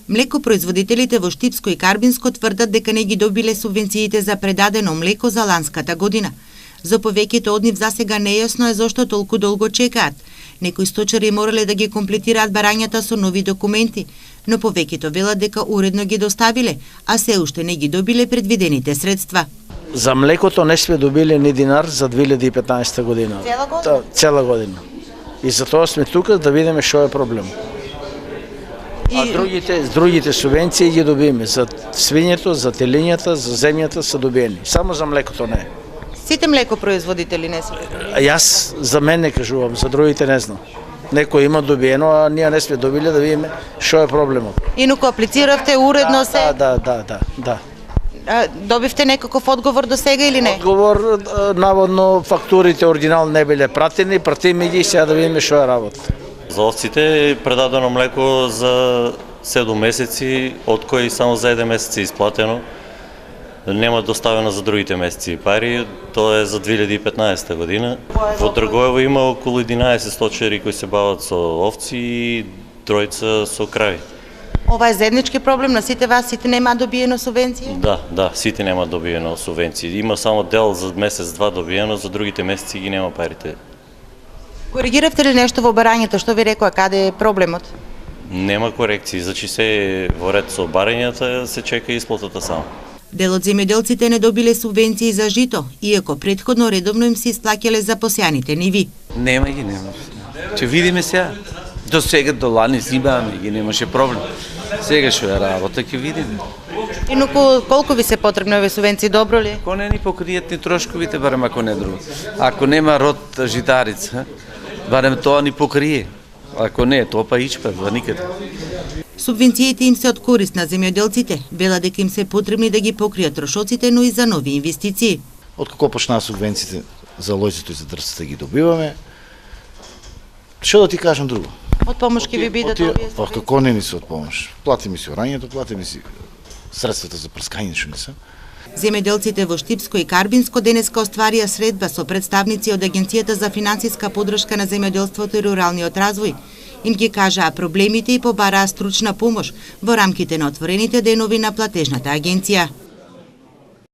Млекопроизводителите во Штипско и Карбинско тврдат дека не ги добиле субвенциите за предадено млеко за ланската година. За повеќето од нив засега нејасно е зошто толку долго чекаат. Некои сточари морале да ги комплетираат барањата со нови документи, но повеќето велат дека уредно ги доставиле, а се уште не ги добиле предвидените средства. За млекото не сме добили ни динар за 2015 година. Цела година? Цела година. И затоа сме тука да видиме што е проблем. А другите субвенции ги добиме за свињето, за телињата, за земјата се добиени. Само за млекото не. Сите млекопроизводители не се? Јас за мен не кажувам, за другите не знам. Некој има добиено, а ние не сме добиле да видиме што е проблемот. Инаку аплициравте уредно се? Да. Добивте некаков одговор до сега или не? Одговор, наводно фактурите оригинал не биле пратиме ги сега да видиме што е работа. За овците е предадено млеко за 7 месеци, од кои само за 1 месец е исплатено. Нема доставено за другите месеци пари, тоа е за 2015 година. Во Драгоево има околу 11 сточари кои се бават со овци и тројца со крави. Ова е заеднички проблем на сите вас, сите нема добиено субвенции? Да, сите нема добиено субвенции. Има само дел за месец-два добиено, за другите месеци ги нема парите. Коригиравте ли нешто во барањето, што ви рекоа, каде е проблемот? Нема корекции, значи се во ред со барањата, се чека исплатата само. Дел од земјоделците не добиле субвенции за жито, иако претходно редовно им се исплаќале за посеаните ниви. Нема. Ќе видиме сега. До сега до лани зимаме ги немаше проблем. Сега што е работа, ќе видиме. Инаку колку ви се потребни овие субвенции, добро ли? Ако не ни покријат ни трошковите, барем ако не друго. Ако нема род житарица, барем тоа ни покрие. Ако не, тоа па ичпа, за никаде. Субвенциите им се од корист на земјоделците, вела дека им се потребни да ги покријат трошоците, но и за нови инвестиции. Од како почнаа субвенциите за лозето и за дрвцата ги добиваме, што да ти кажам друго? Од помош ќе ви бидат овие субвенции? Па како не ни се од помош? Плати ми си орањето, плати ми си средствата за прскање, што не се. Земјоделците во Штипско и Карбинско денеска остварија средба со представници од Агенцијата за финансиска поддршка на земјоделството и руралниот развој. Им ги кажаа проблемите и побараа стручна помош во рамките на отворените денови на платежната агенција.